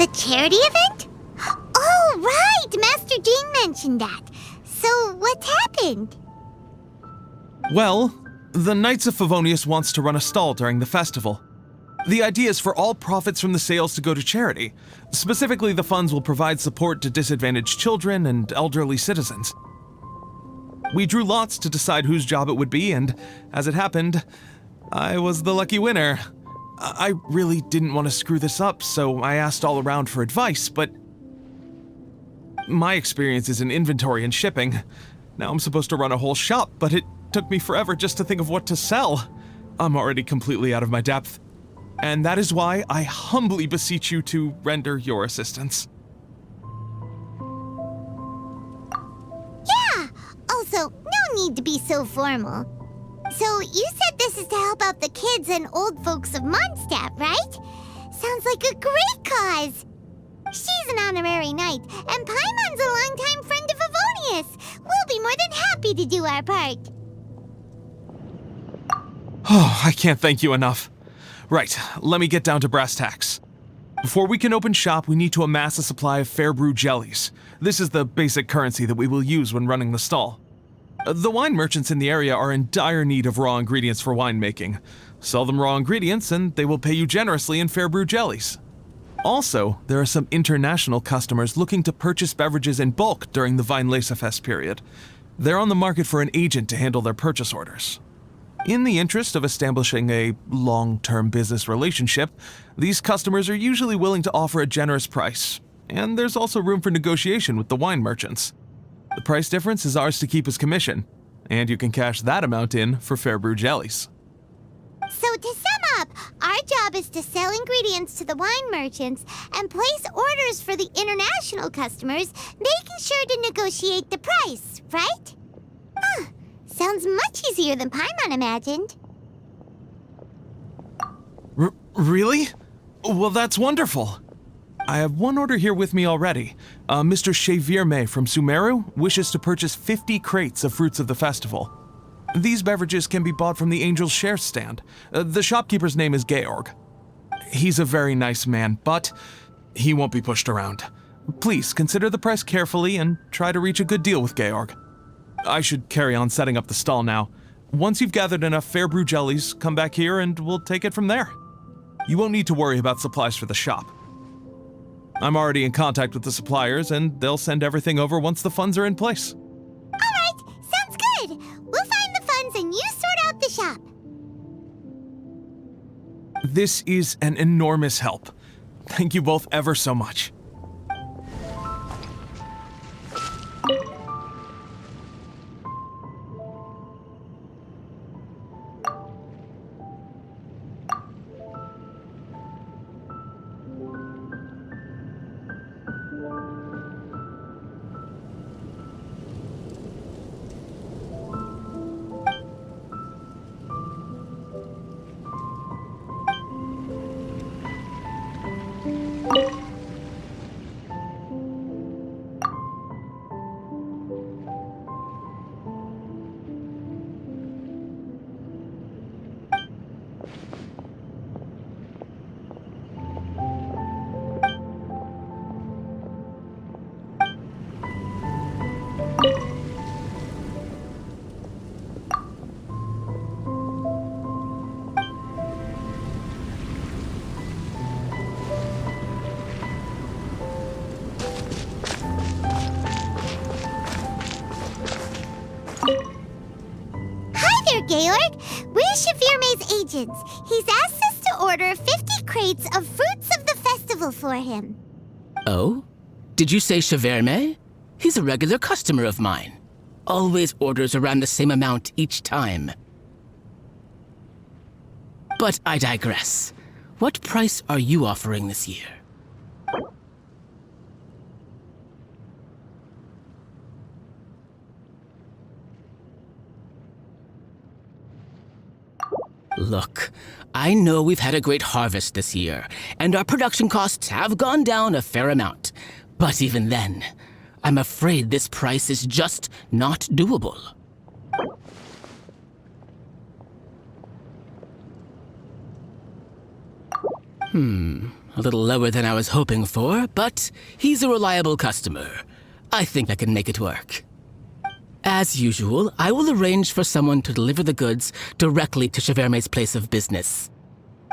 The charity event? Oh, right! Master Jean mentioned that. So, what's happened? Well, the Knights of Favonius wants to run a stall during the festival. The idea is for all profits from the sales to go to charity. Specifically, the funds will provide support to disadvantaged children and elderly citizens. We drew lots to decide whose job it would be, and as it happened, I was the lucky winner. I really didn't want to screw this up, so I asked all around for advice, but my experience is in inventory and shipping. Now I'm supposed to run a whole shop, but it took me forever just to think of what to sell. I'm already completely out of my depth. And that is why I humbly beseech you to render your assistance. Yeah! Also, no need to be so formal. So, you said this is to help out the kids and old folks of Mondstadt, right? Sounds like a great cause! She's an honorary knight, and Paimon's a longtime friend of Favonius. We'll be more than happy to do our part. Oh, I can't thank you enough. Right, let me get down to brass tacks. Before we can open shop, we need to amass a supply of fair brew jellies. This is the basic currency that we will use when running the stall. The wine merchants in the area are in dire need of raw ingredients for winemaking. Sell them raw ingredients and they will pay you generously in fair brew jellies. Also, there are some international customers looking to purchase beverages in bulk during the Weinlesefest period. They're on the market for an agent to handle their purchase orders. In the interest of establishing a long-term business relationship, these customers are usually willing to offer a generous price, and there's also room for negotiation with the wine merchants. The price difference is ours to keep as commission, and you can cash that amount in for fair brew jellies. So to sum up, our job is to sell ingredients to the wine merchants and place orders for the international customers, making sure to negotiate the price, right? Huh. Sounds much easier than Paimon imagined. Really? Well, that's wonderful. I have one order here with me already. Mr. Chevirme from Sumeru wishes to purchase 50 crates of fruits of the festival. These beverages can be bought from the Angel's Share stand. The shopkeeper's name is Georg. He's a very nice man, but he won't be pushed around. Please consider the price carefully and try to reach a good deal with Georg. I should carry on setting up the stall now. Once you've gathered enough fair brew jellies, come back here and we'll take it from there. You won't need to worry about supplies for the shop. I'm already in contact with the suppliers and they'll send everything over once the funds are in place. Alright, sounds good. We'll find the funds and you sort out the shop. This is an enormous help. Thank you both ever so much. Georg, we're Chevirme's agents. He's asked us to order 50 crates of fruits of the festival for him. Oh? Did you say Chevirme? He's a regular customer of mine. Always orders around the same amount each time. But I digress. What price are you offering this year? Look, I know we've had a great harvest this year, and our production costs have gone down a fair amount. But even then, I'm afraid this price is just not doable. A little lower than I was hoping for, but he's a reliable customer. I think I can make it work. As usual, I will arrange for someone to deliver the goods directly to Cheverme's place of business.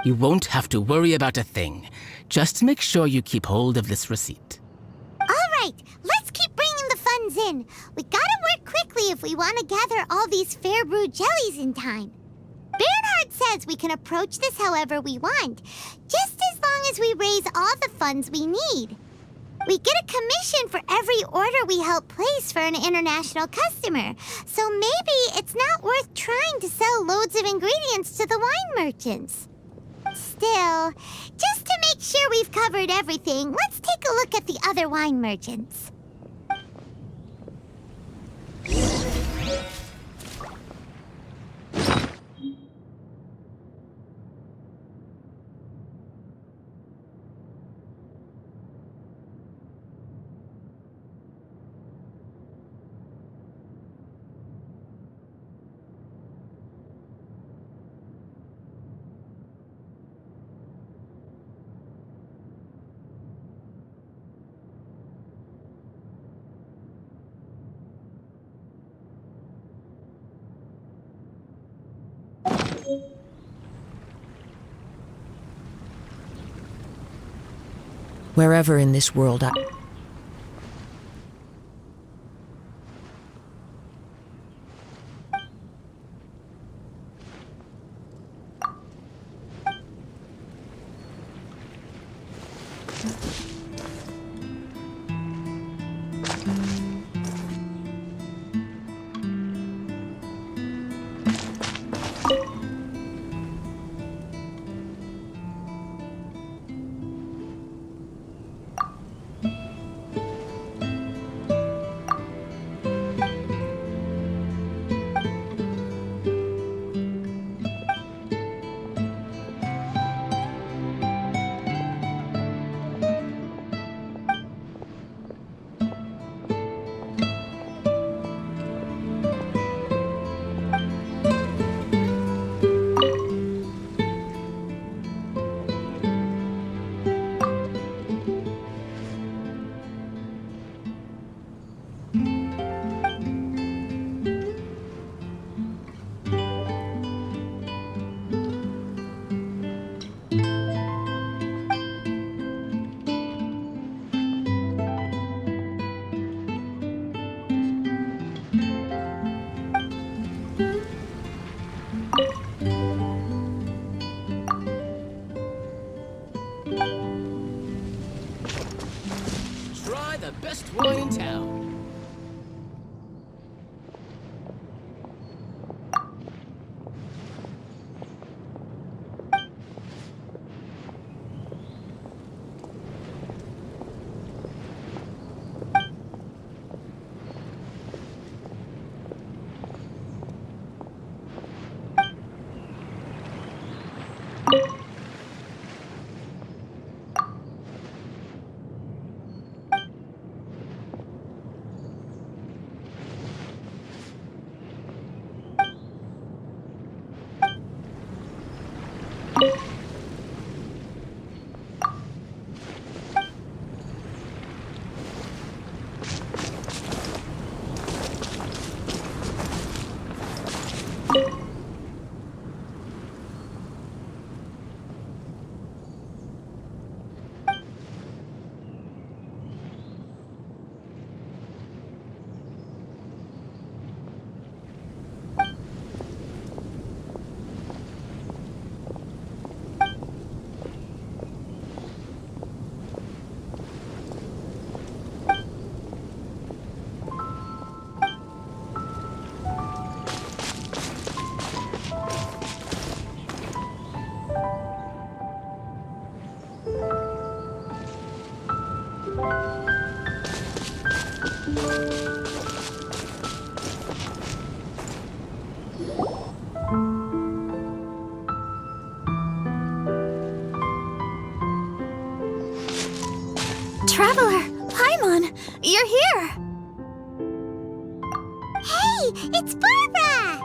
You won't have to worry about a thing. Just make sure you keep hold of this receipt. All right, let's keep bringing the funds in. We gotta work quickly if we want to gather all these fair brew jellies in time. Bernhard says we can approach this however we want, just as long as we raise all the funds we need. We get a commission for every order we help place for an international customer, so maybe it's not worth trying to sell loads of ingredients to the wine merchants. Still, just to make sure we've covered everything, let's take a look at the other wine merchants. Wherever in this world I... Try the best wine in town. Traveler, Paimon, you're here! Hey, it's Barbara!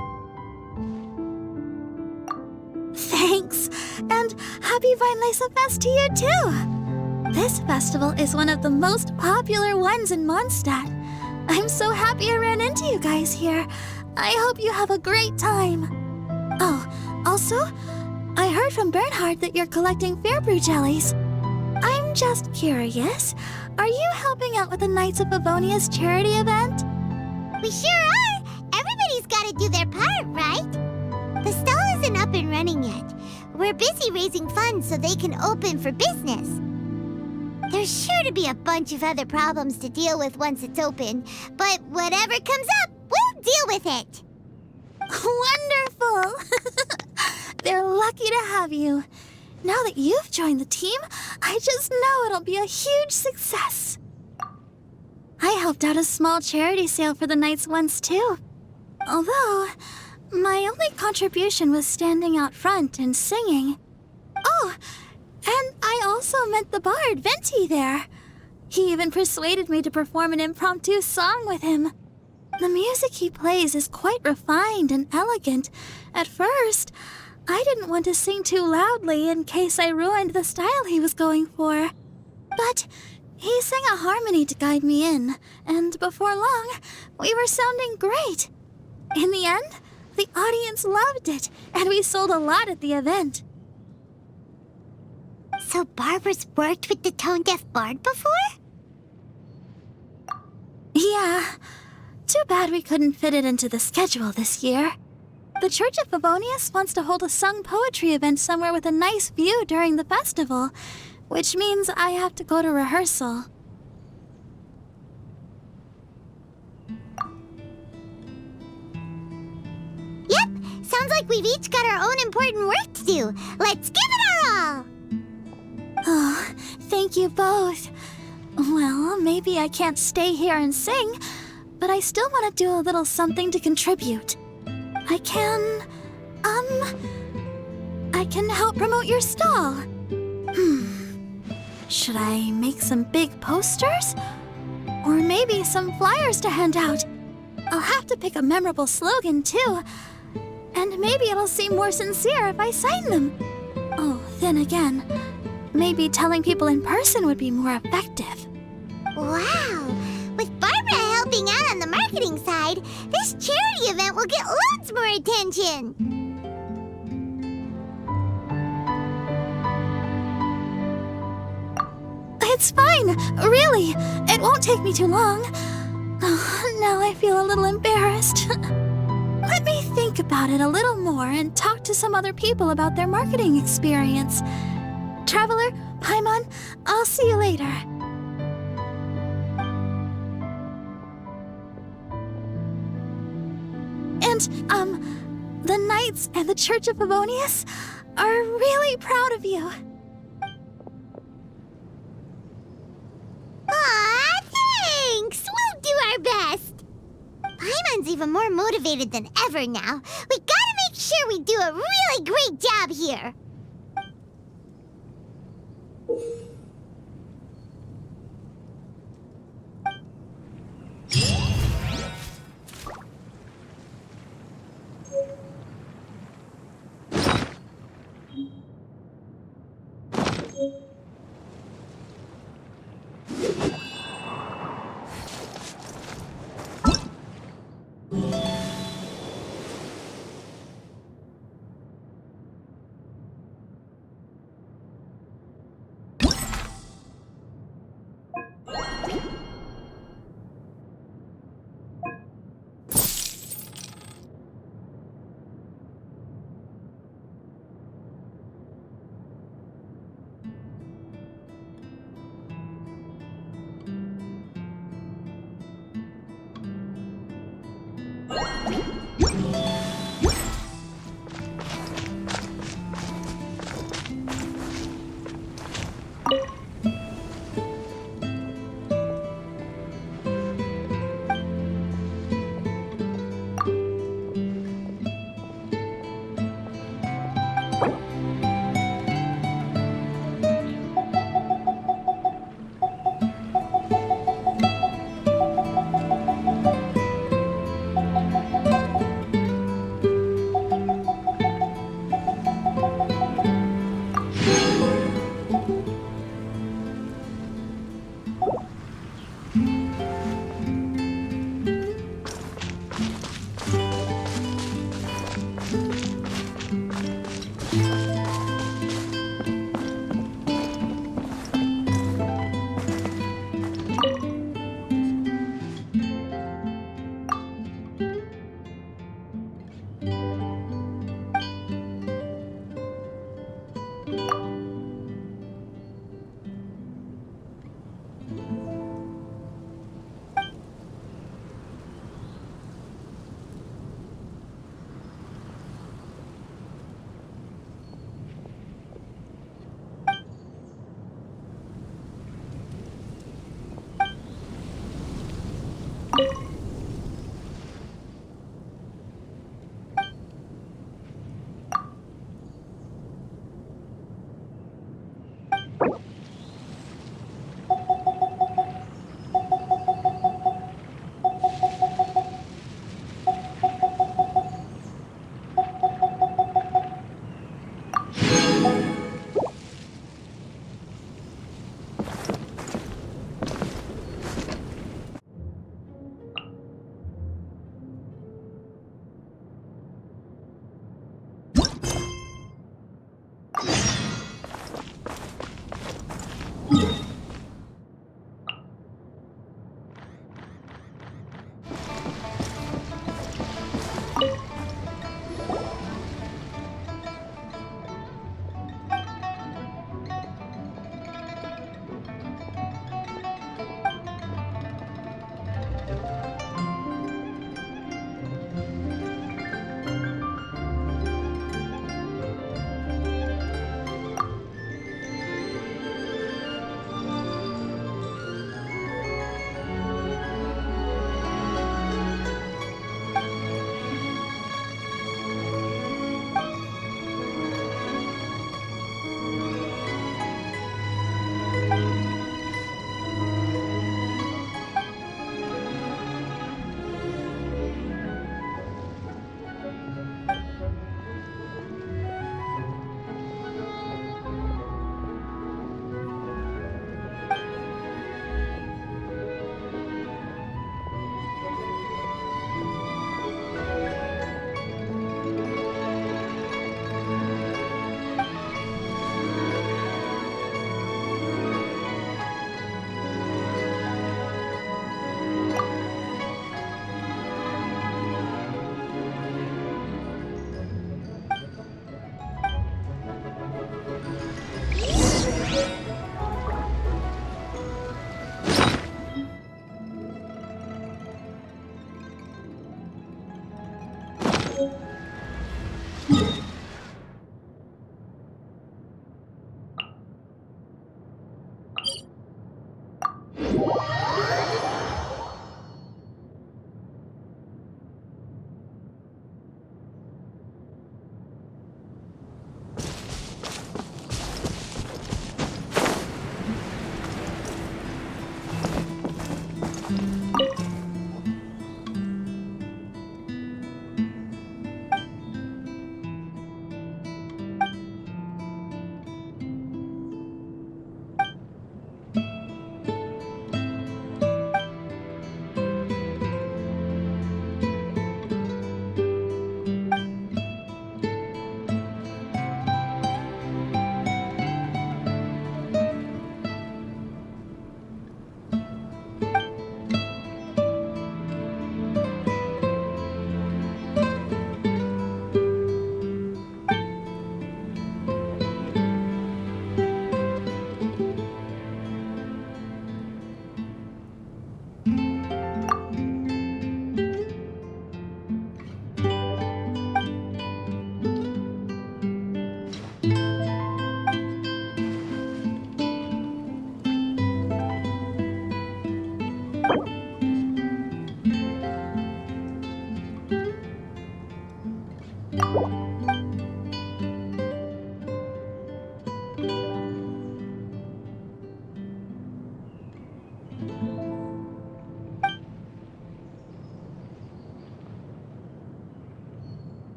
Thanks, and happy Happy Vinyasa Fest to you too! This festival is one of the most popular ones in Mondstadt. I'm so happy I ran into you guys here. I hope you have a great time. Oh, also, I heard from Bernhard that you're collecting Fairbrew jellies. I'm just curious, are you helping out with the Knights of Favonia's charity event? We sure are! Everybody's gotta do their part, right? The stall isn't up and running yet. We're busy raising funds so they can open for business. There's sure to be a bunch of other problems to deal with once it's open, but whatever comes up, we'll deal with it. Wonderful! They're lucky to have you. Now that you've joined the team, I just know it'll be a huge success. I helped out a small charity sale for the Knights once too. Although, my only contribution was standing out front and singing. Oh, and I also met the bard, Venti, there. He even persuaded me to perform an impromptu song with him. The music he plays is quite refined and elegant. At first, I didn't want to sing too loudly in case I ruined the style he was going for. But he sang a harmony to guide me in, and before long, we were sounding great. In the end, the audience loved it, and we sold a lot at the event. So Barbara's worked with the tone-deaf bard before? Yeah. Too bad we couldn't fit it into the schedule this year. The Church of Favonius wants to hold a sung poetry event somewhere with a nice view during the festival, which means I have to go to rehearsal. Yep, sounds like we've each got our own important work to do. Let's give it our all! Oh, thank you both. Well, maybe I can't stay here and sing, but I still want to do a little something to contribute. I can help promote your stall. Should I make some big posters? Or maybe some flyers to hand out? I'll have to pick a memorable slogan, too. And maybe it'll seem more sincere if I sign them. Oh, then again, maybe telling people in person would be more effective. Wow! With Barbara helping out on the marketing side, this charity event will get loads more attention! It's fine, really. It won't take me too long. Oh, now I feel a little embarrassed. Let me think about it a little more and talk to some other people about their marketing experience. Traveler, Paimon, I'll see you later. And, the Knights and the Church of Favonius are really proud of you. Aw, thanks! We'll do our best! Paimon's even more motivated than ever now. We gotta make sure we do a really great job here!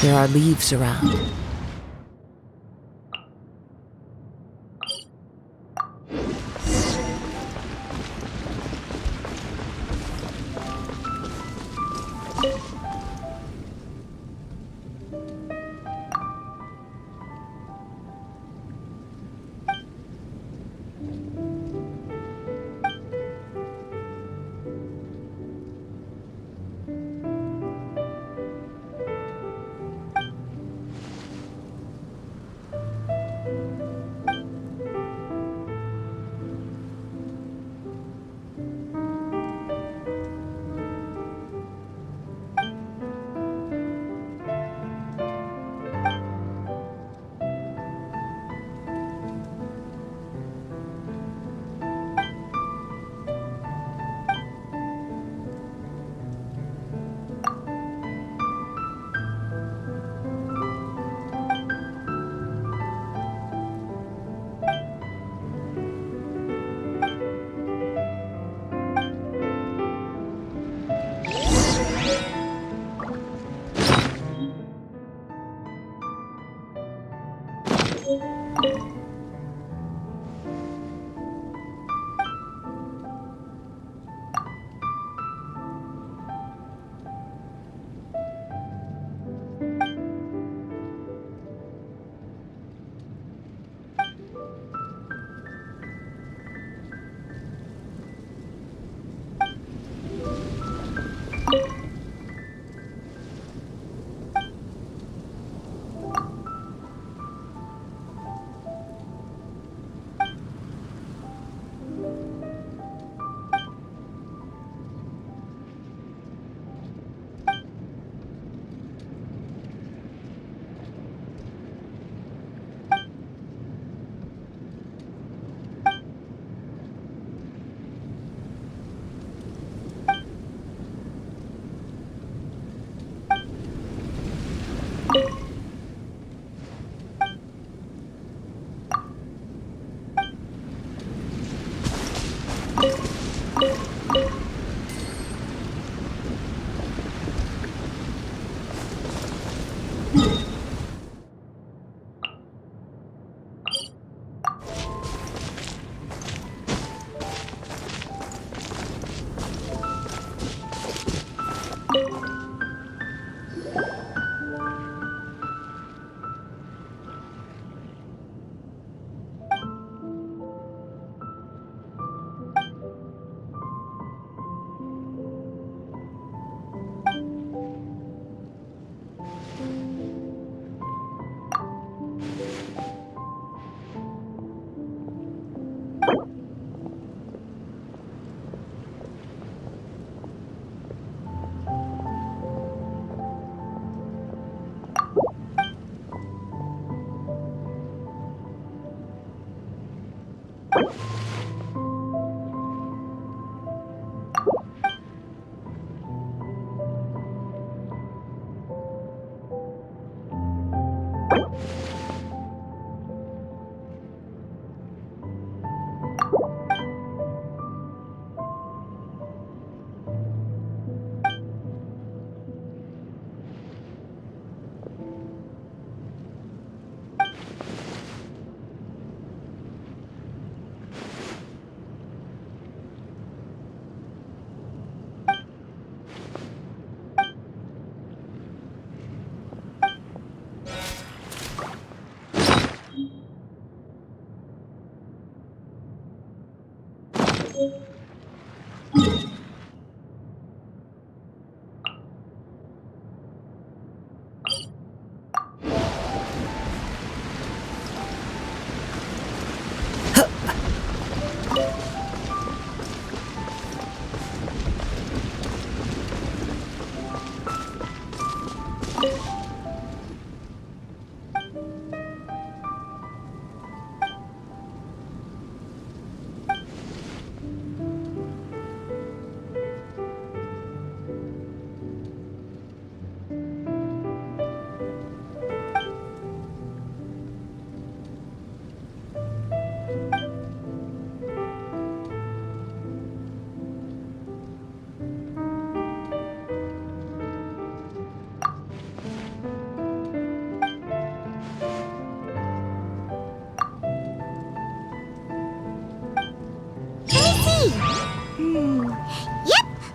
There are leaves around.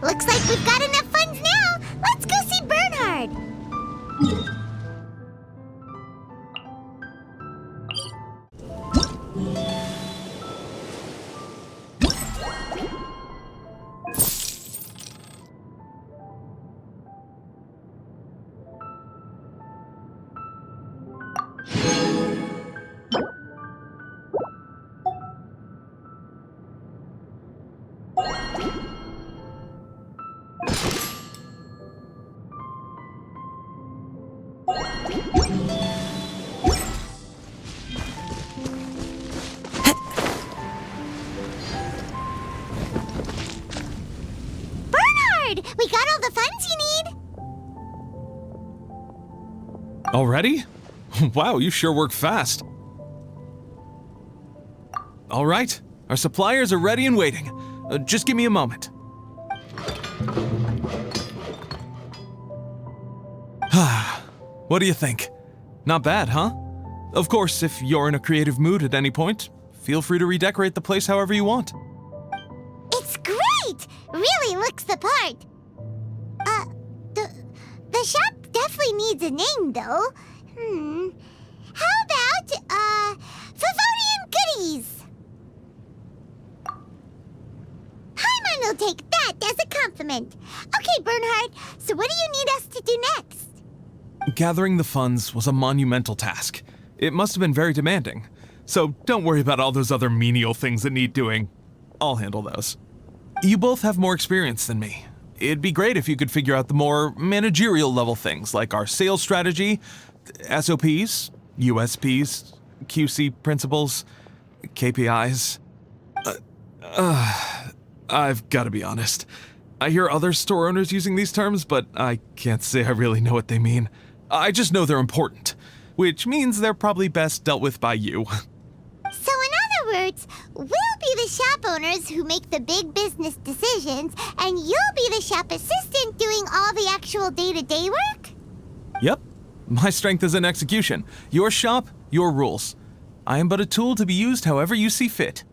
Looks like we've got enough funds now. Let's go see Bernhard. We got all the funds you need! Already? Wow, you sure work fast. All right, our suppliers are ready and waiting. Just give me a moment. What do you think? Not bad, huh? Of course, if you're in a creative mood at any point, feel free to redecorate the place however you want. It's great! Really looks the part. The shop definitely needs a name, though. How about, Favonian Goodies? Paimon will take that as a compliment. Okay, Bernhard, so what do you need us to do next? Gathering the funds was a monumental task. It must have been very demanding. So don't worry about all those other menial things that need doing. I'll handle those. You both have more experience than me. It'd be great if you could figure out the more managerial level things like our sales strategy, SOPs, USPs, QC principles, KPIs. I've got to be honest. I hear other store owners using these terms, but I can't say I really know what they mean. I just know they're important, which means they're probably best dealt with by you. So in other words, we'll be the shop owners who make the big business decisions, and you'll be the shop assistant doing all the actual day-to-day work? Yep. My strength is in execution. Your shop, your rules. I am but a tool to be used however you see fit.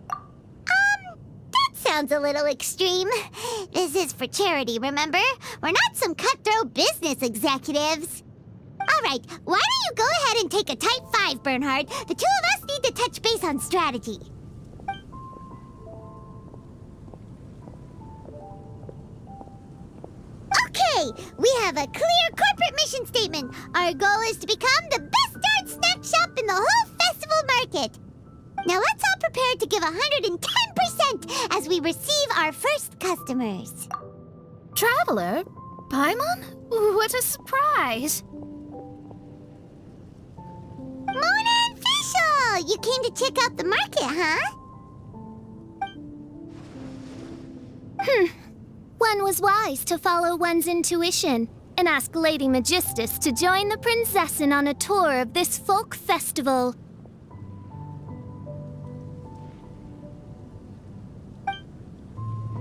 That sounds a little extreme. This is for charity, remember? We're not some cutthroat business executives. All right, why don't you go ahead and take a type 5, Bernhard? The two of us need to touch base on strategy. Okay, we have a clear corporate mission statement. Our goal is to become the best darn snack shop in the whole festival market. Now let's all prepare to give 110% as we receive our first customers. Traveler? Paimon? What a surprise! Mona and Fischl! You came to check out the market, huh? One was wise to follow one's intuition and ask Lady Magistus to join the Prinzessin on a tour of this folk festival.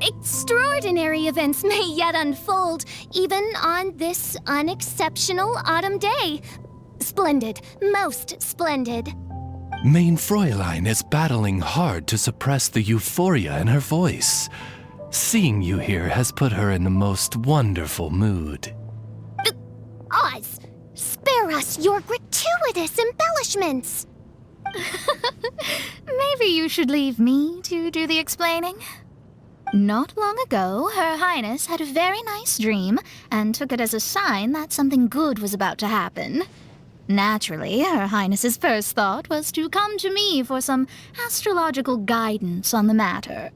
Extraordinary events may yet unfold, even on this unexceptional autumn day. Splendid, most splendid. Mein Fräulein is battling hard to suppress the euphoria in her voice. Seeing you here has put her in the most wonderful mood. Oz, spare us your gratuitous embellishments. Maybe you should leave me to do the explaining. Not long ago, Her Highness had a very nice dream and took it as a sign that something good was about to happen. Naturally, Her Highness's first thought was to come to me for some astrological guidance on the matter.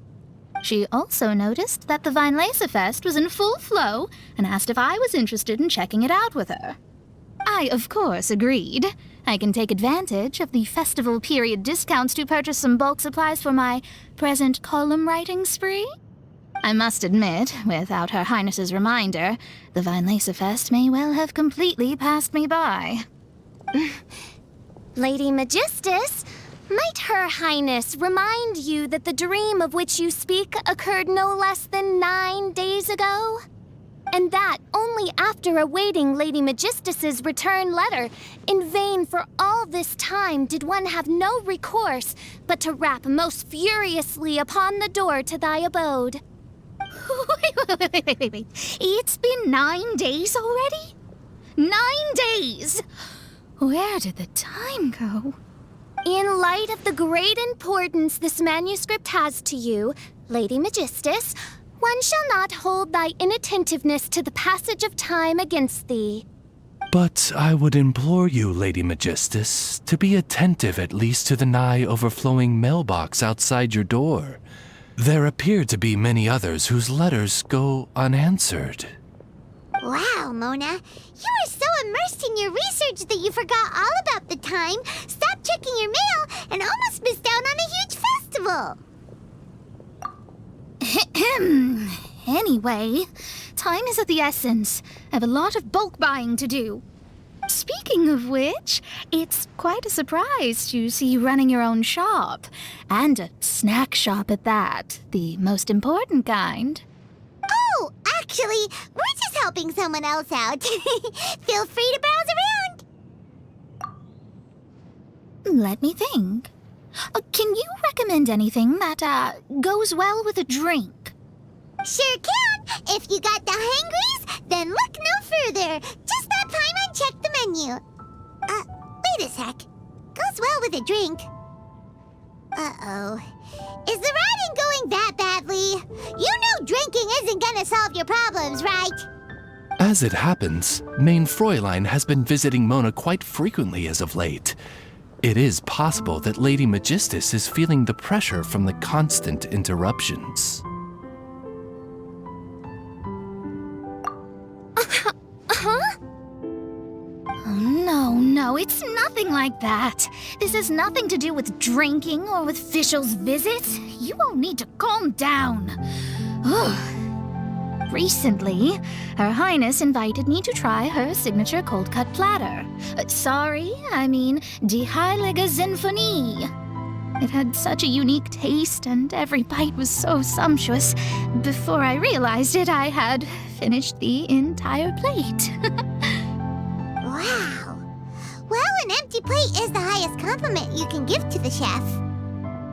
She also noticed that the Weinlesefest was in full flow and asked if I was interested in checking it out with her. I, of course, agreed. I can take advantage of the festival period discounts to purchase some bulk supplies for my present column writing spree. I must admit, without Her Highness's reminder, the Weinlesefest may well have completely passed me by. Lady Magistus, might Her Highness remind you that the dream of which you speak occurred no less than 9 days ago? And that only after awaiting Lady Magistus's return letter. In vain for all this time did one have no recourse but to rap most furiously upon the door to thy abode. Wait. It's been 9 days already? 9 days! Where did the time go? In light of the great importance this manuscript has to you, Lady Magistus, one shall not hold thy inattentiveness to the passage of time against thee. But I would implore you, Lady Magistus, to be attentive at least to the nigh overflowing mailbox outside your door. There appear to be many others whose letters go unanswered. Wow, Mona. You were so immersed in your research that you forgot all about the time, stopped checking your mail, and almost missed out on a huge festival. Anyway, time is of the essence. I have a lot of bulk buying to do. Speaking of which, it's quite a surprise to see you running your own shop. And a snack shop at that, the most important kind. Oh, actually, we're just helping someone else out. Feel free to browse around. Let me think. Can you recommend anything that, goes well with a drink? Sure can. If you got the hangries, then look no further. Just that time and check the menu. Wait a sec. Goes well with a drink. Uh-oh. Is the writing going that badly? You know drinking isn't gonna solve your problems, right? As it happens, Main Fräulein has been visiting Mona quite frequently as of late. It is possible that Lady Magistus is feeling the pressure from the constant interruptions. No, it's nothing like that. This has nothing to do with drinking or with officials' visits. You all need to calm down. Recently, Her Highness invited me to try her signature cold-cut platter. Die Heilige Sinfonie. It had such a unique taste, and every bite was so sumptuous. Before I realized it, I had finished the entire plate. Wow. Well, an empty plate is the highest compliment you can give to the chef.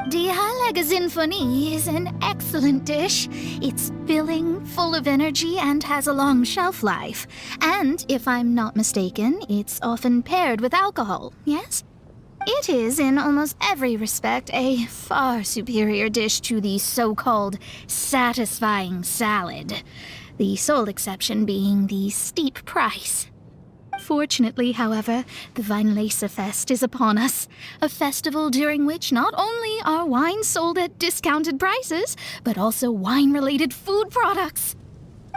Die Heilige Sinfonie is an excellent dish. It's filling, full of energy, and has a long shelf life. And, if I'm not mistaken, it's often paired with alcohol, yes? It is, in almost every respect, a far superior dish to the so-called satisfying salad. The sole exception being the steep price. Fortunately, however, the Weinlese-Fest is upon us, a festival during which not only are wines sold at discounted prices, but also wine-related food products.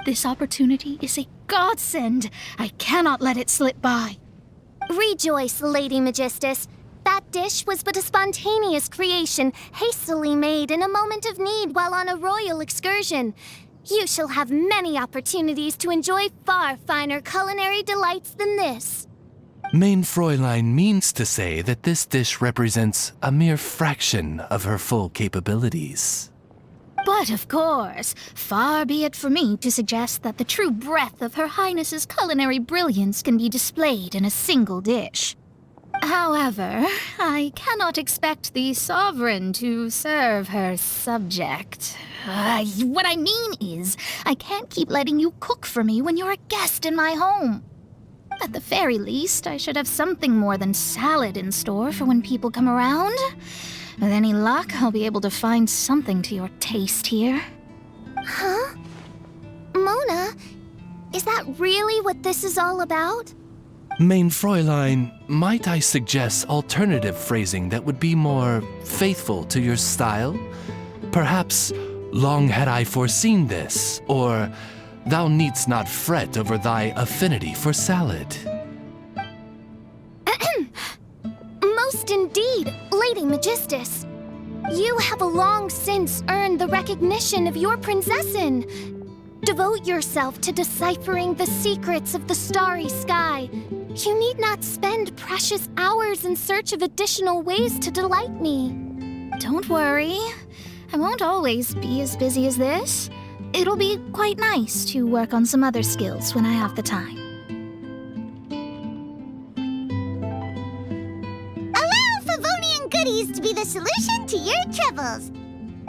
This opportunity is a godsend. I cannot let it slip by. Rejoice, Lady Magistus. That dish was but a spontaneous creation, hastily made in a moment of need while on a royal excursion. You shall have many opportunities to enjoy far finer culinary delights than this. Main Fräulein means to say that this dish represents a mere fraction of her full capabilities. But of course, far be it for me to suggest that the true breadth of Her Highness's culinary brilliance can be displayed in a single dish. However, I cannot expect the sovereign to serve her subject. What I mean is, I can't keep letting you cook for me when you're a guest in my home. At the very least, I should have something more than salad in store for when people come around. With any luck, I'll be able to find something to your taste here. Huh? Mona, is that really what this is all about? Main Fräulein, might I suggest alternative phrasing that would be more faithful to your style? Perhaps, long had I foreseen this, or thou needst not fret over thy affinity for salad. Most indeed, Lady Magistus. You have long since earned the recognition of your prinzessin. Devote yourself to deciphering the secrets of the starry sky. You need not spend precious hours in search of additional ways to delight me. Don't worry. I won't always be as busy as this. It'll be quite nice to work on some other skills when I have the time. Allow Favonian goodies to be the solution to your troubles.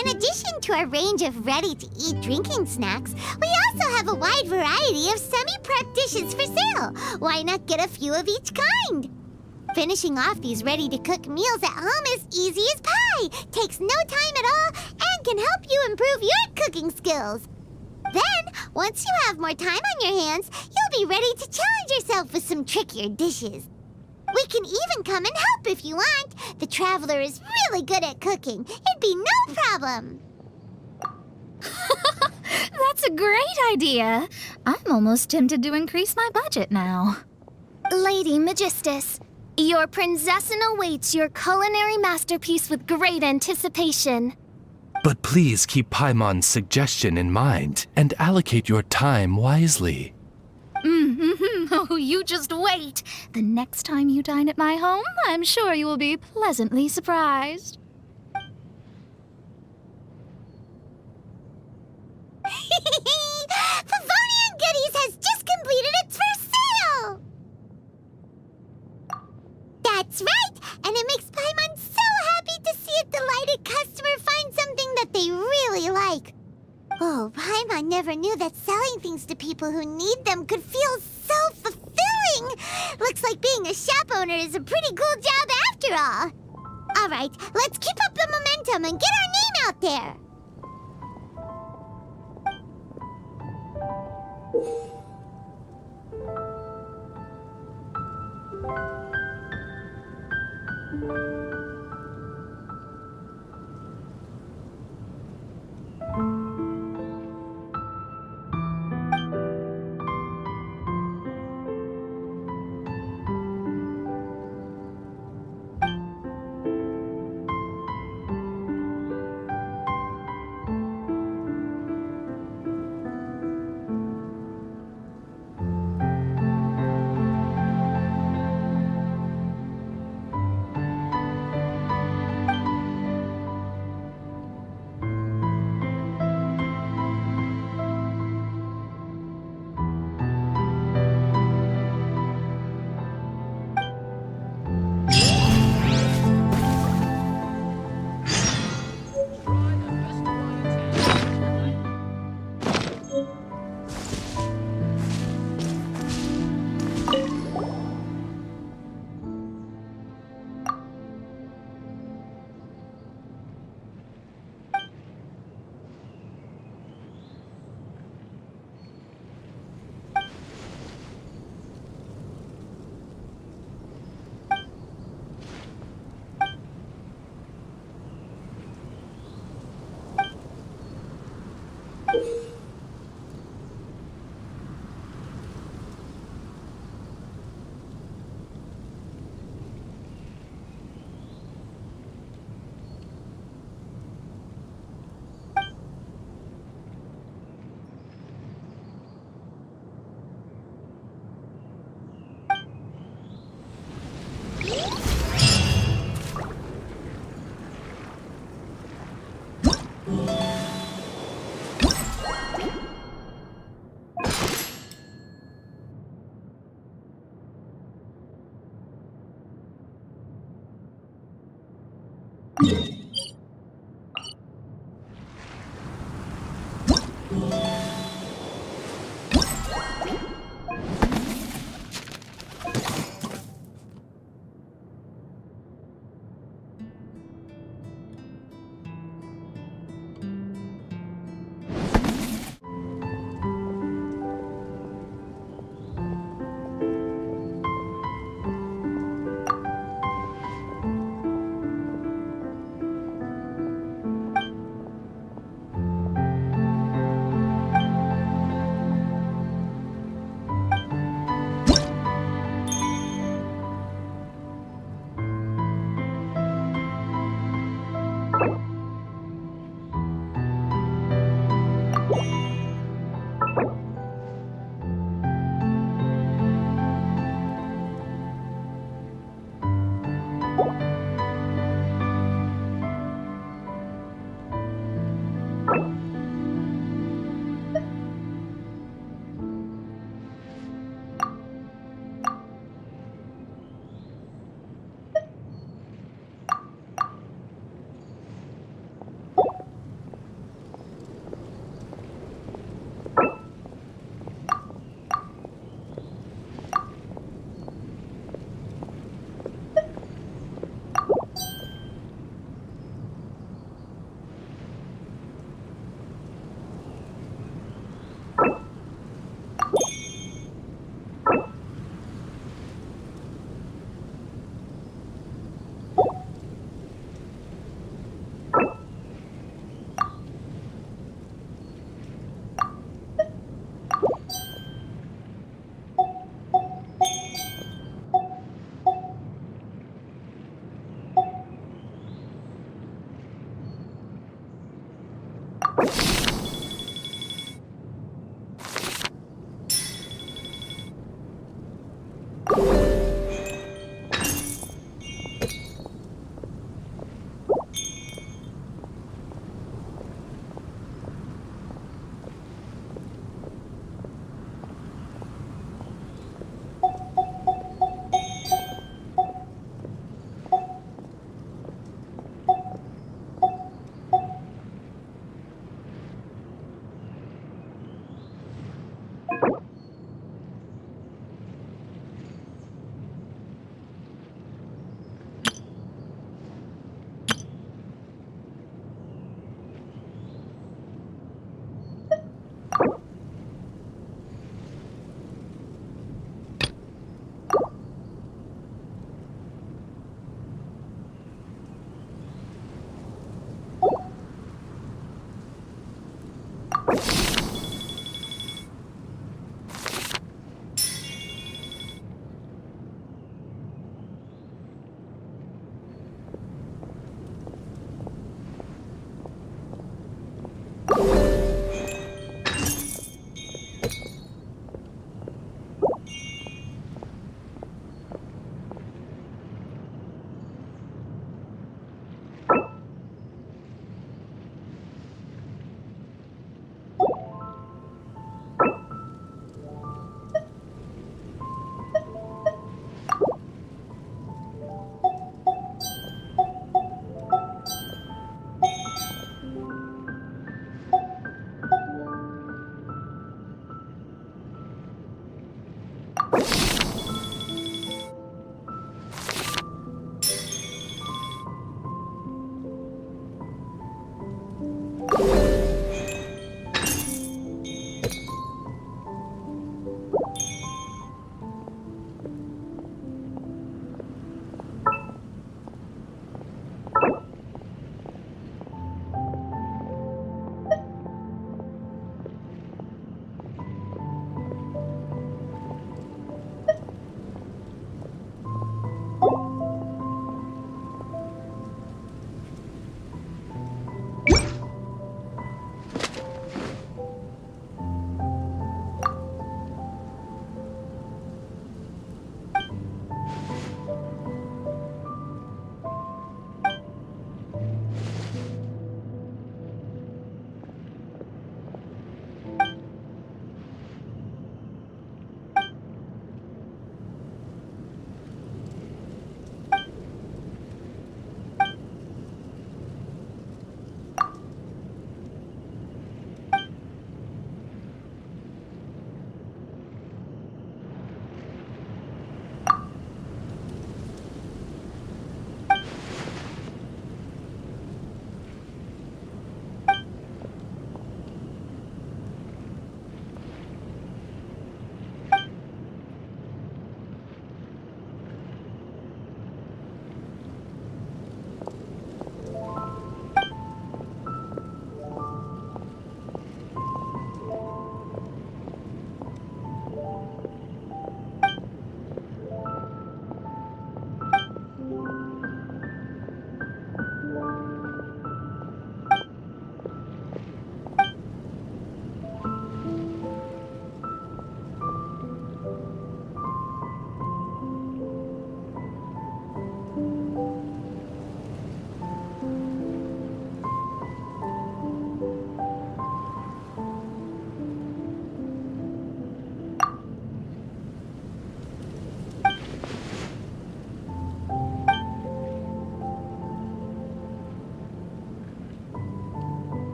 In addition to our range of ready-to-eat drinking snacks, we also have a wide variety of semi-prep dishes for sale. Why not get a few of each kind? Finishing off these ready-to-cook meals at home is easy as pie, takes no time at all, and can help you improve your cooking skills. Then, once you have more time on your hands, you'll be ready to challenge yourself with some trickier dishes. We can even come and help if you want. The Traveler is really good at cooking. It'd be no problem. That's a great idea. I'm almost tempted to increase my budget now. Lady Magistus, your princessin awaits your culinary masterpiece with great anticipation. But please keep Paimon's suggestion in mind and allocate your time wisely. Oh, you just wait. The next time you dine at my home, I'm sure you will be pleasantly surprised. Favonian Goodies has just completed its first sale! That's right! And it makes Paimon so happy to see a delighted customer find something that they really like. Oh, Paimon never knew that selling things to people who need them could feel so fulfilling! Looks like being a shop owner is a pretty cool job after all. All right, let's keep up the momentum and get our name out there.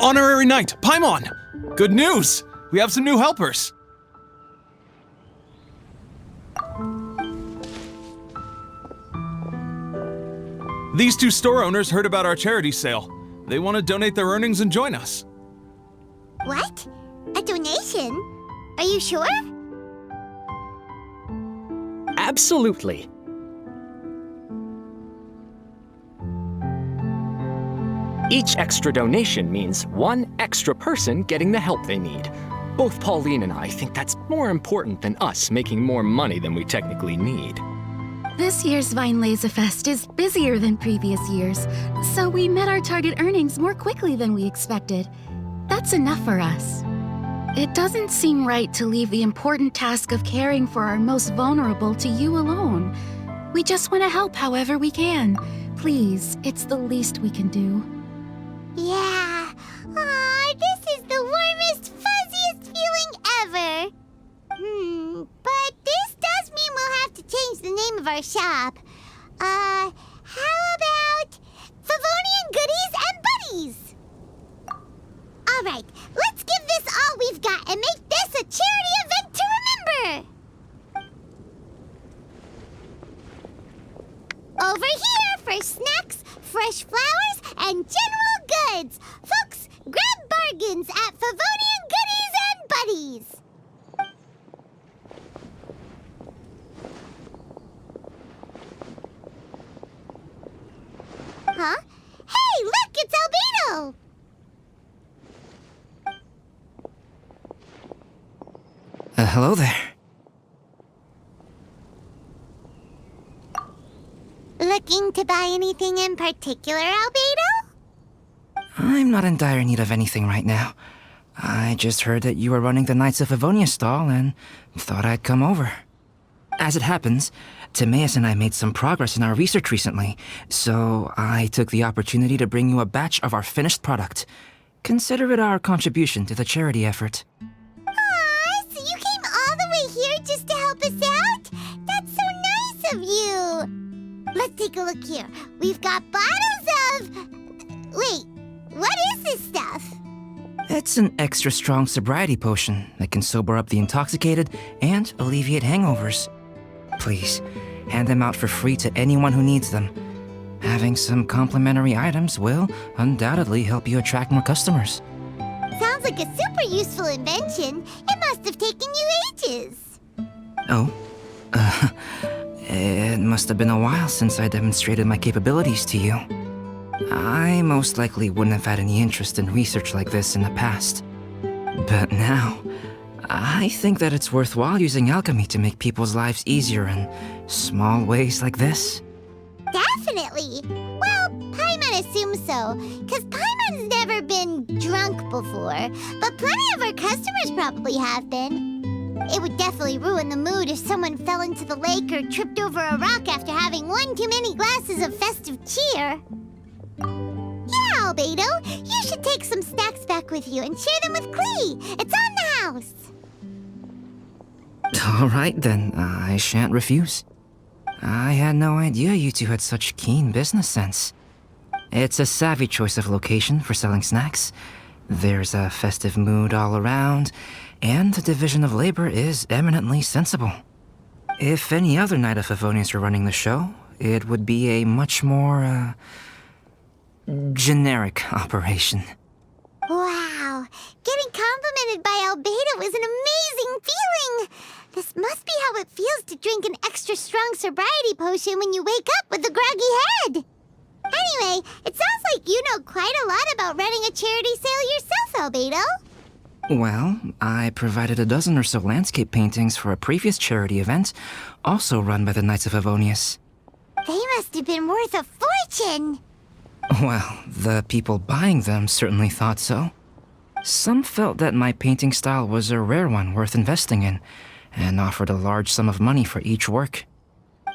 Honorary Knight, Paimon! Good news! We have some new helpers! These two store owners heard about our charity sale. They want to donate their earnings and join us. What? A donation? Are you sure? Absolutely. Each extra donation means one extra person getting the help they need. Both Pauline and I think that's more important than us making more money than we technically need. This year's Vine Laserfest is busier than previous years, so we met our target earnings more quickly than we expected. That's enough for us. It doesn't seem right to leave the important task of caring for our most vulnerable to you alone. We just want to help however we can. Please, it's the least we can do. Yeah. Aw, this is the warmest, fuzziest feeling ever. our shop. How about Favonian goodies and buddies? Alright, let's give this all we've got and make this a charity event to remember! Over here for snacks, fresh flowers, and general goods! Folks, grab bargains at Favonian goodies and buddies! Huh? Hey, look, it's Albedo! Hello there. Looking to buy anything in particular, Albedo? I'm not in dire need of anything right now. I just heard that you were running the Knights of Avonia stall and thought I'd come over. As it happens, Timaeus and I made some progress in our research recently, so I took the opportunity to bring you a batch of our finished product. Consider it our contribution to the charity effort. Aw, so you came all the way here just to help us out? That's so nice of you! Let's take a look here. We've got bottles of... Wait, what is this stuff? It's an extra strong sobriety potion that can sober up the intoxicated and alleviate hangovers. Please, hand them out for free to anyone who needs them. Having some complimentary items will undoubtedly help you attract more customers. Sounds like a super useful invention. It must have taken you ages. Oh? It must have been a while since I demonstrated my capabilities to you. I most likely wouldn't have had any interest in research like this in the past. But now, I think that it's worthwhile using alchemy to make people's lives easier in small ways like this. Definitely. Well, Paimon assumes so, because Paimon's never been drunk before, but plenty of our customers probably have been. It would definitely ruin the mood if someone fell into the lake or tripped over a rock after having one too many glasses of festive cheer. Yeah, Albedo, you should take some snacks back with you and share them with Klee. It's on the house. All right then, I shan't refuse. I had no idea you two had such keen business sense. It's a savvy choice of location for selling snacks. There's a festive mood all around, and the division of labor is eminently sensible. If any other Knight of Favonians were running the show, it would be a much more, generic operation. Wow, getting complimented by Albedo is an amazing feeling. This must be how it feels to drink an extra strong sobriety potion when you wake up with a groggy head. Anyway, it sounds like you know quite a lot about running a charity sale yourself, Albedo. Well, I provided a dozen or so landscape paintings for a previous charity event, also run by the Knights of Avonius. They must have been worth a fortune. Well, the people buying them certainly thought so. Some felt that my painting style was a rare one worth investing in, and offered a large sum of money for each work.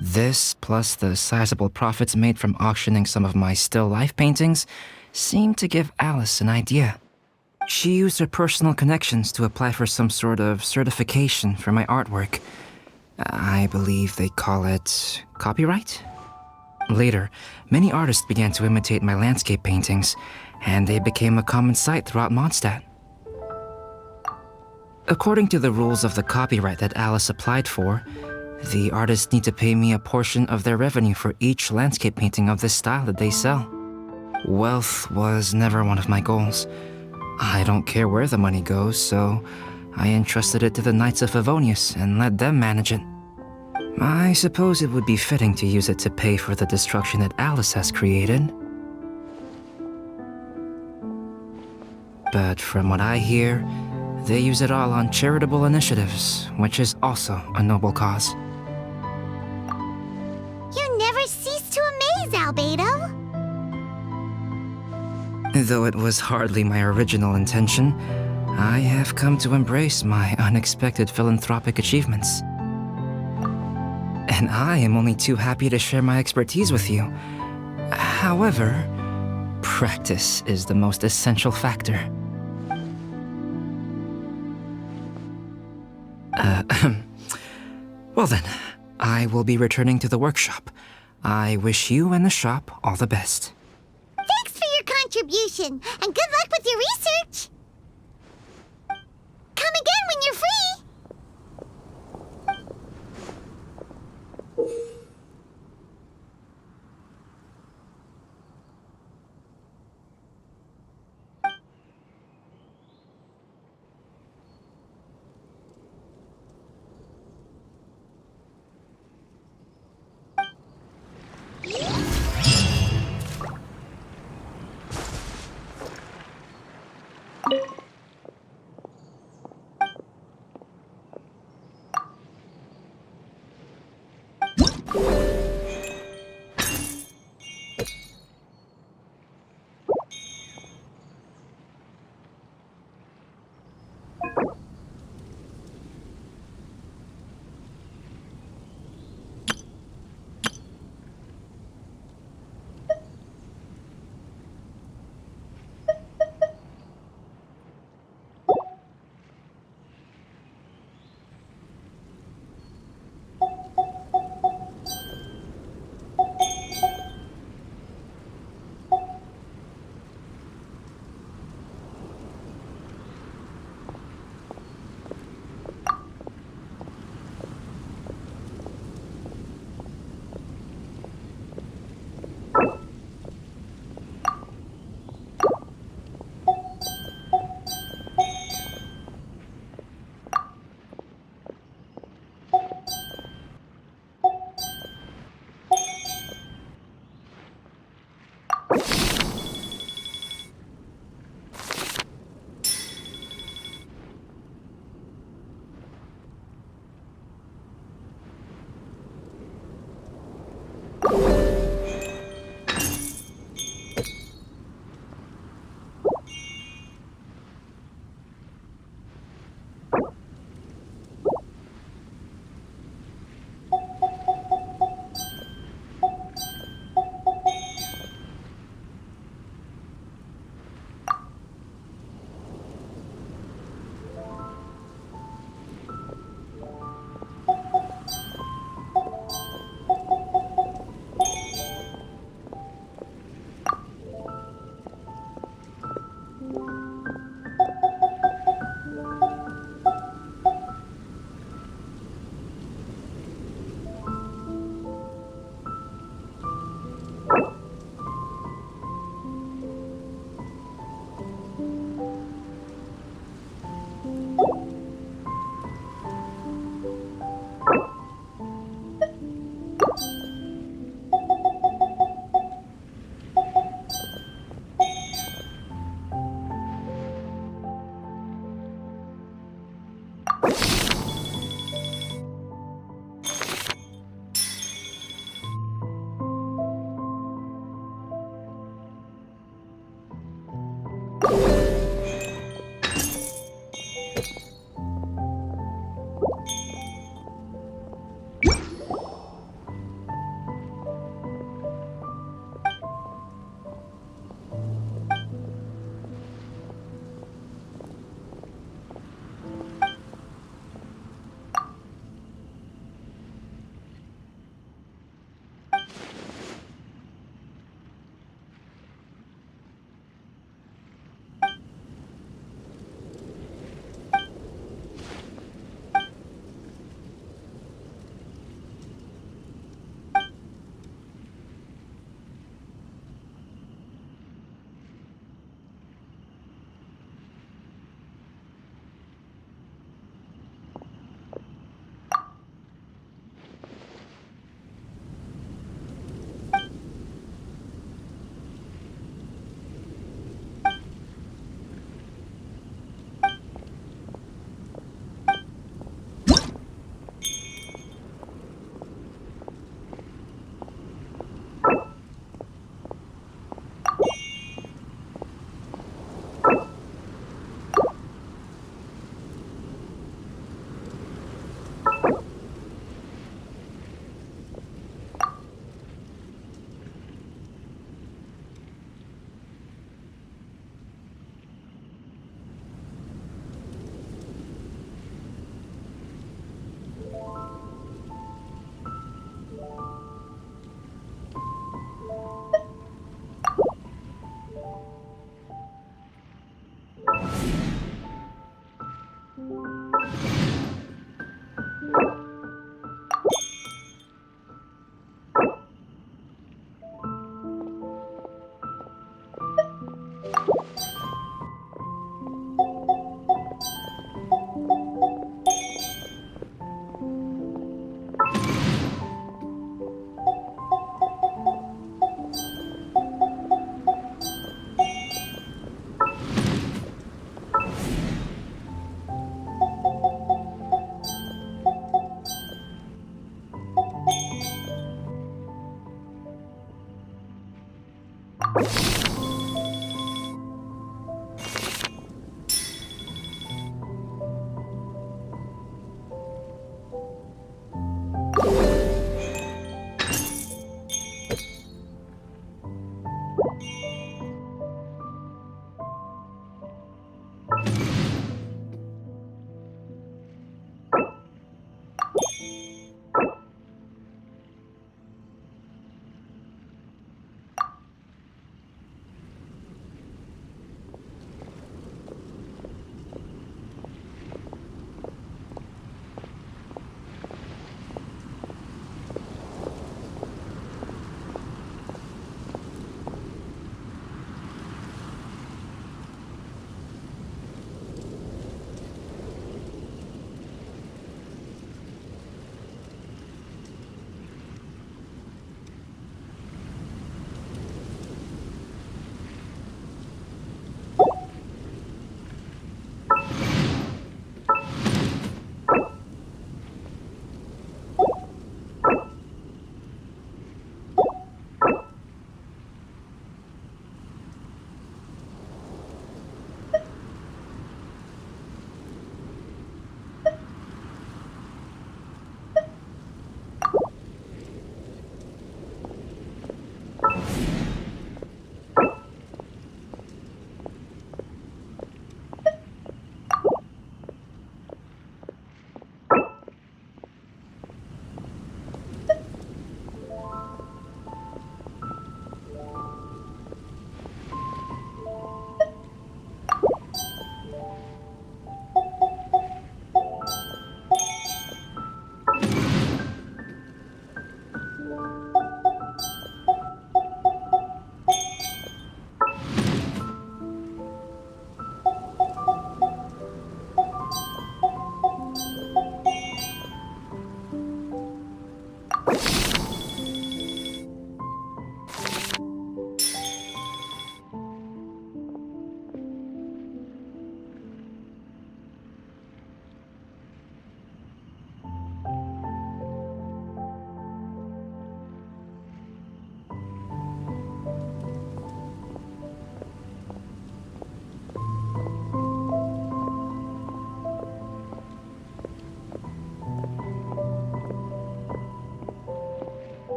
This, plus the sizable profits made from auctioning some of my still life paintings, seemed to give Alice an idea. She used her personal connections to apply for some sort of certification for my artwork. I believe they call it copyright? Later, many artists began to imitate my landscape paintings, and they became a common sight throughout Mondstadt. According to the rules of the copyright that Alice applied for, the artists need to pay me a portion of their revenue for each landscape painting of this style that they sell. Wealth was never one of my goals. I don't care where the money goes, so I entrusted it to the Knights of Favonius and let them manage it. I suppose it would be fitting to use it to pay for the destruction that Alice has created. But from what I hear, they use it all on charitable initiatives, which is also a noble cause. You never cease to amaze, Albedo. Though it was hardly my original intention, I have come to embrace my unexpected philanthropic achievements. And I am only too happy to share my expertise with you. However, practice is the most essential factor. Well then, I will be returning to the workshop. I wish you and the shop all the best. Thanks for your contribution, and good luck with your research. Come again when you're free.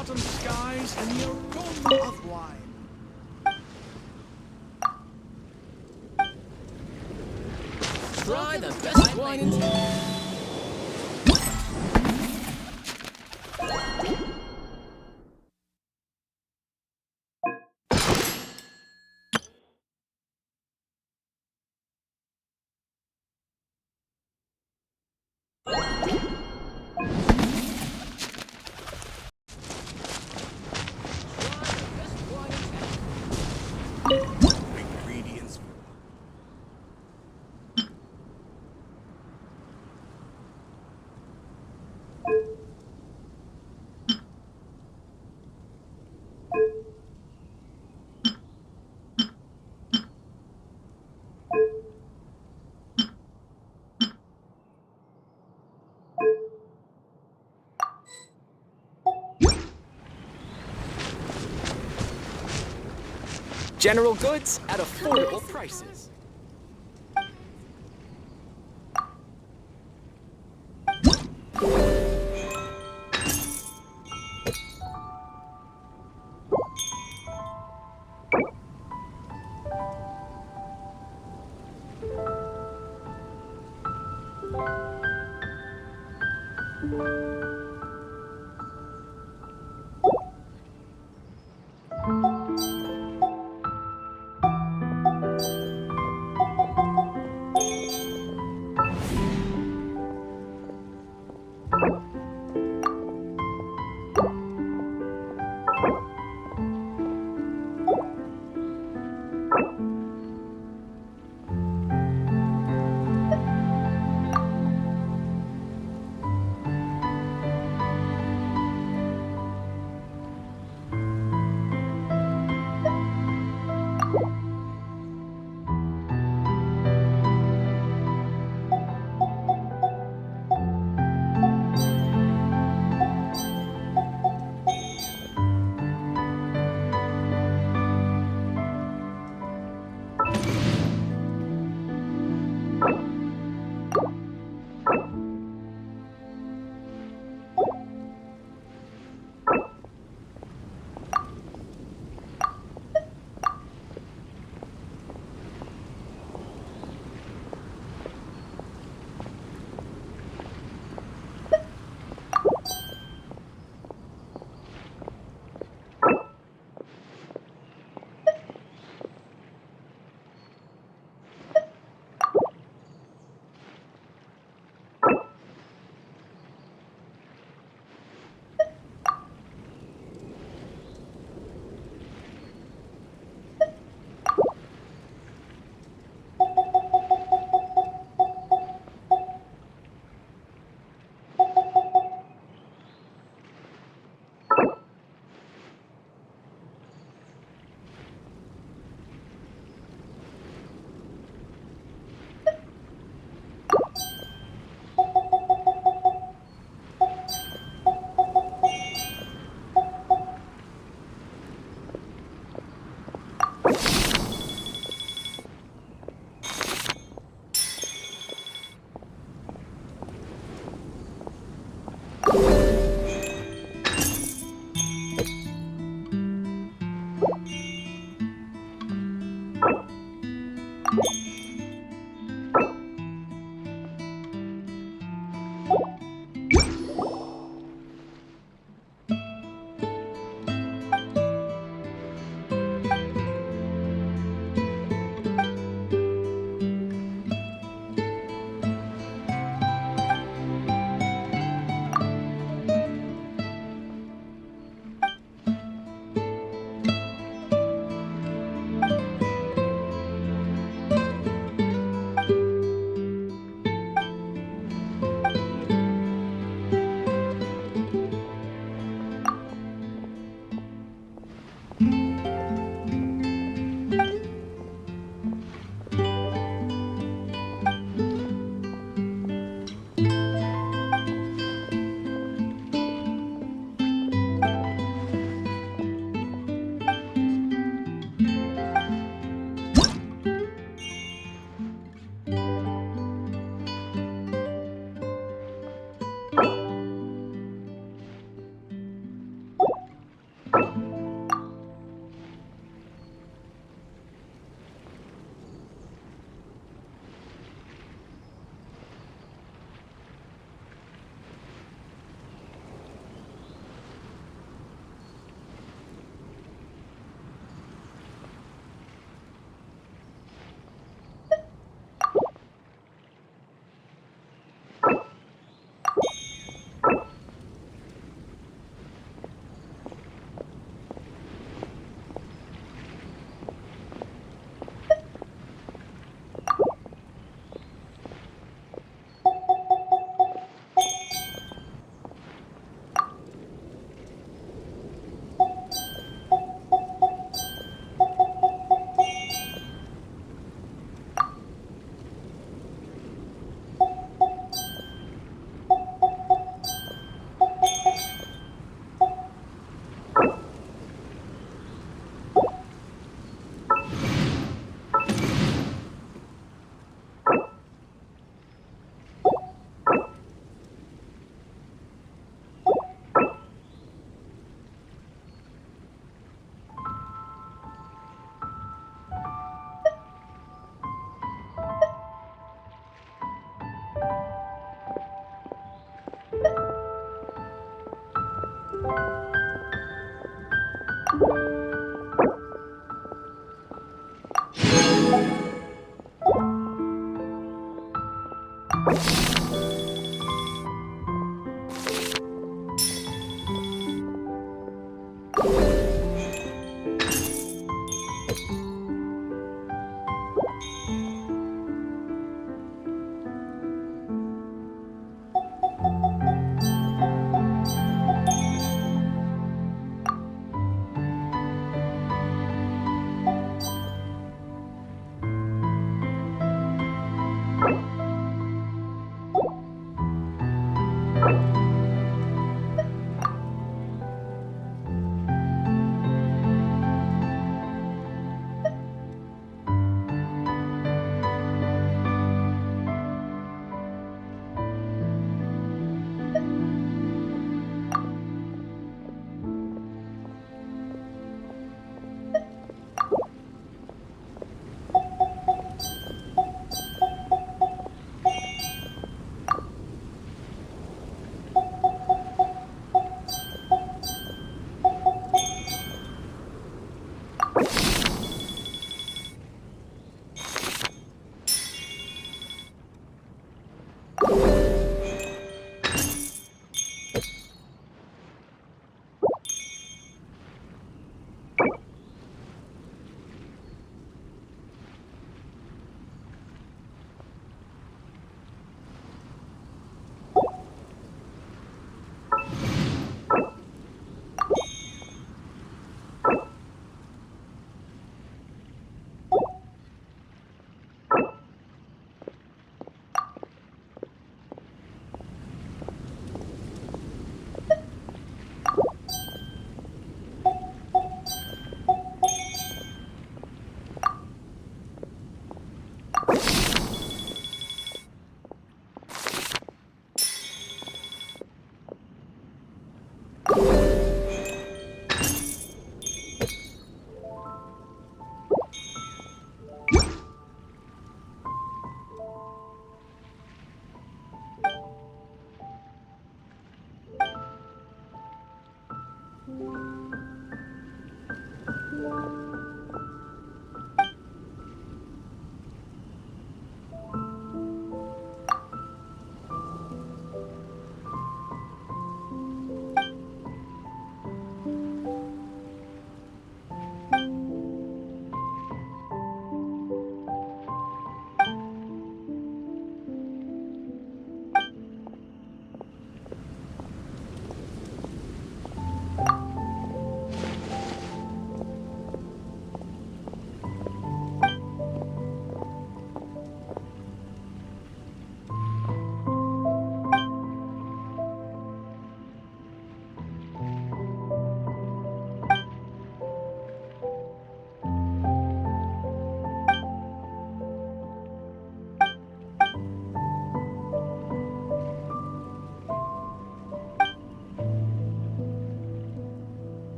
autumn skies and the aroma of wine. Try the best wine in town. Ingredients. General goods at affordable prices.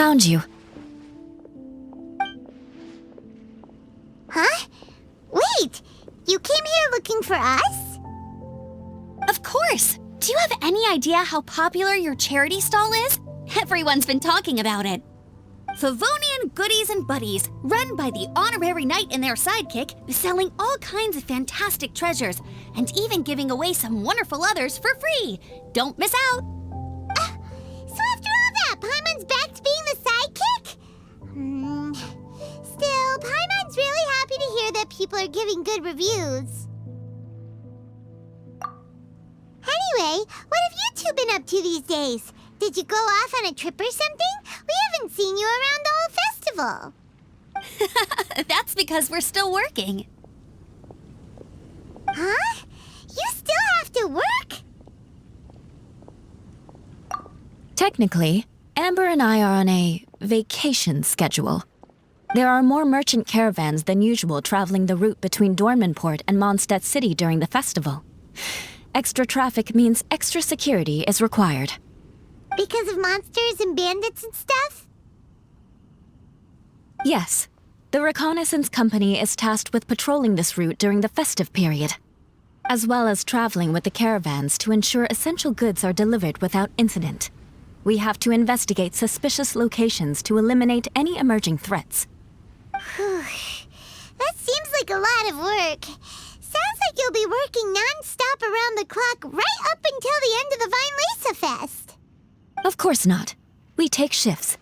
found you. Huh? Wait! You came here looking for us? Of course! Do you have any idea how popular your charity stall is? Everyone's been talking about it. Favonian Goodies and Buddies, run by the honorary knight and their sidekick, is selling all kinds of fantastic treasures, and even giving away some wonderful others for free. Don't miss out! So after all that, Paimon's back to being the sidekick? Still, Paimon's really happy to hear that people are giving good reviews. Anyway, what have you two been up to these days? Did you go off on a trip or something? We haven't seen you around the whole festival. That's because we're still working. Huh? You still have to work? Technically, Amber and I are on a vacation schedule. There are more merchant caravans than usual traveling the route between Dormanport and Mondstadt City during the festival. Extra traffic means extra security is required. Because of monsters and bandits and stuff? Yes. The reconnaissance company is tasked with patrolling this route during the festive period, as well as traveling with the caravans to ensure essential goods are delivered without incident. We have to investigate suspicious locations to eliminate any emerging threats. That seems like a lot of work. Sounds like you'll be working non-stop around the clock right up until the end of the Vine Lisa Fest. Of course not. We take shifts.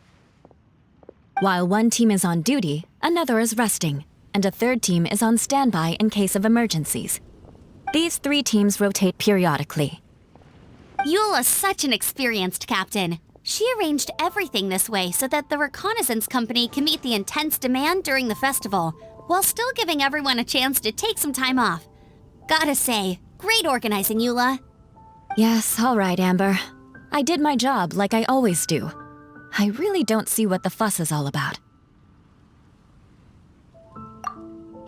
While one team is on duty, another is resting, and a third team is on standby in case of emergencies. These 3 teams rotate periodically. Eula's such an experienced captain. She arranged everything this way so that the reconnaissance company can meet the intense demand during the festival, while still giving everyone a chance to take some time off. Gotta say, great organizing, Eula. Yes, all right, Amber. I did my job like I always do. I really don't see what the fuss is all about.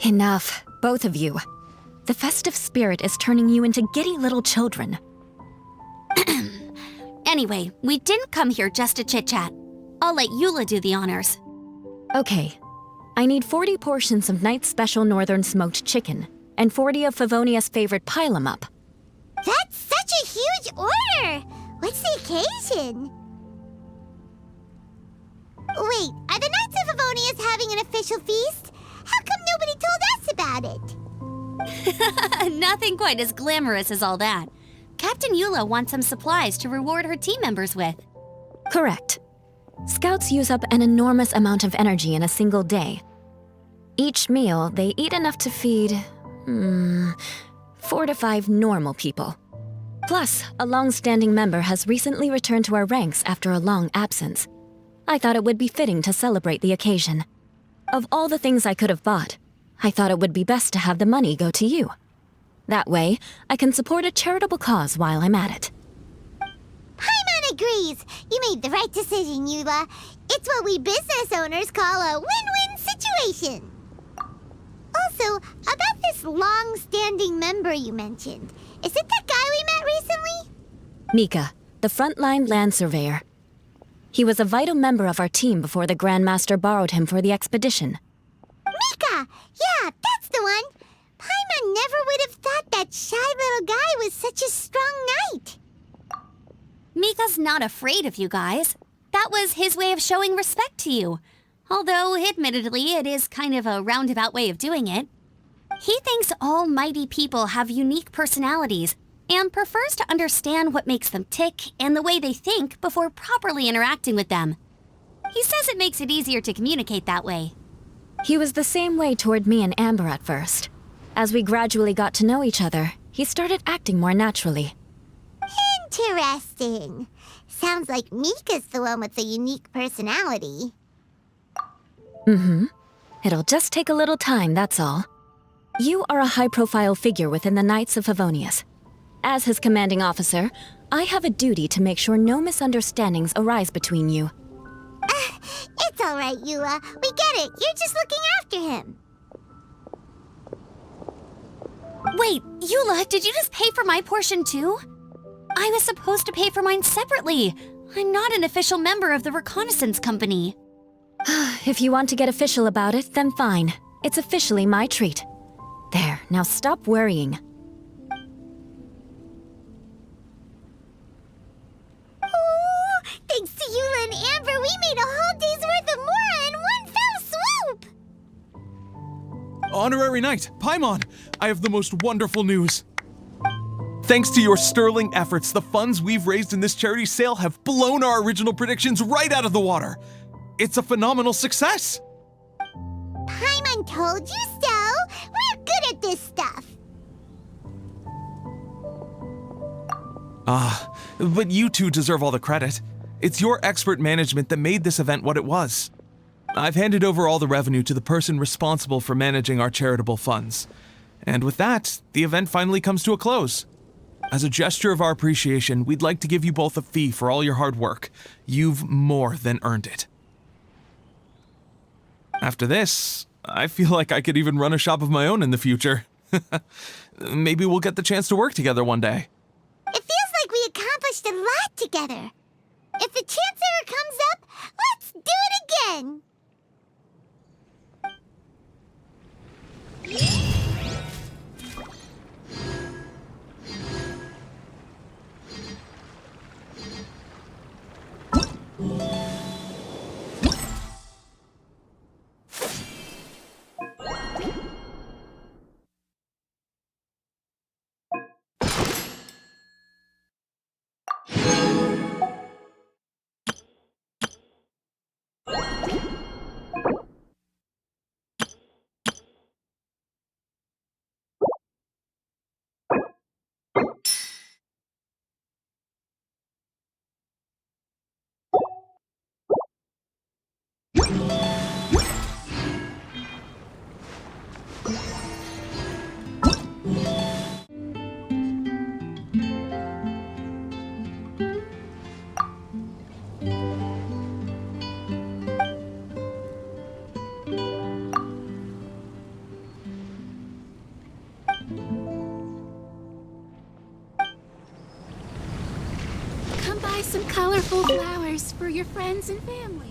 Enough, both of you. The festive spirit is turning you into giddy little children. Anyway, we didn't come here just to chit-chat. I'll let Eula do the honors. Okay. I need 40 portions of Knight's Special Northern Smoked Chicken, and 40 of Favonia's favorite pile-em-up. That's such a huge order! What's the occasion? Wait, are the Knights of Favonia's having an official feast? How come nobody told us about it? Nothing quite as glamorous as all that. Captain Eula wants some supplies to reward her team members with. Correct. Scouts use up an enormous amount of energy in a single day. Each meal, they eat enough to feed, 4 to 5 normal people. Plus, a long-standing member has recently returned to our ranks after a long absence. I thought it would be fitting to celebrate the occasion. Of all the things I could have bought, I thought it would be best to have the money go to you. That way, I can support a charitable cause while I'm at it. Paimon agrees! You made the right decision, Eula. It's what we business owners call a win-win situation. Also, about this long-standing member you mentioned, is it that guy we met recently? Mika, the frontline land surveyor. He was a vital member of our team before the Grandmaster borrowed him for the expedition. Mika! Yeah, that's the one! Paimon never would have thought that shy little guy was such a strong knight. Mika's not afraid of you guys. That was his way of showing respect to you. Although, admittedly, it is kind of a roundabout way of doing it. He thinks all mighty people have unique personalities and prefers to understand what makes them tick and the way they think before properly interacting with them. He says it makes it easier to communicate that way. He was the same way toward me and Amber at first. As we gradually got to know each other, he started acting more naturally. Interesting. Sounds like Mika's the one with the unique personality. It'll just take a little time, that's all. You are a high-profile figure within the Knights of Favonius. As his commanding officer, I have a duty to make sure no misunderstandings arise between you. It's all right, Eula. We get it. You're just looking after him. Wait, Eula, did you just pay for my portion too? I was supposed to pay for mine separately. I'm not an official member of the reconnaissance company. If you want to get official about it, then fine. It's officially my treat. There, now stop worrying. Oh, thanks to Eula and Amber, we made a whole day's worth of Mora in one fell swoop! Honorary Knight, Paimon, I have the most wonderful news. Thanks to your sterling efforts, the funds we've raised in this charity sale have blown our original predictions right out of the water. It's a phenomenal success! Paimon told you so! We're good at this stuff! But you two deserve all the credit. It's your expert management that made this event what it was. I've handed over all the revenue to the person responsible for managing our charitable funds. And with that, the event finally comes to a close. As a gesture of our appreciation, we'd like to give you both a fee for all your hard work. You've more than earned it. After this, I feel like I could even run a shop of my own in the future. Maybe we'll get the chance to work together one day. It feels like we accomplished a lot together. If the chance ever comes up, let's do it again! Come buy some colorful flowers for your friends and family.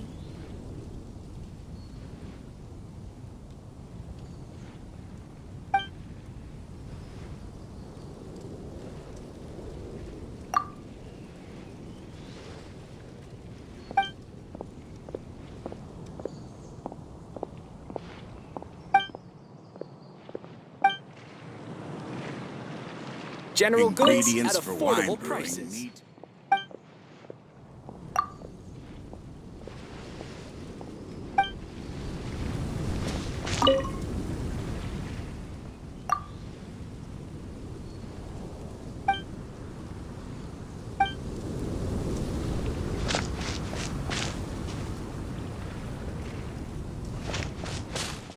General goods at Ingredients for wine affordable brewing prices. need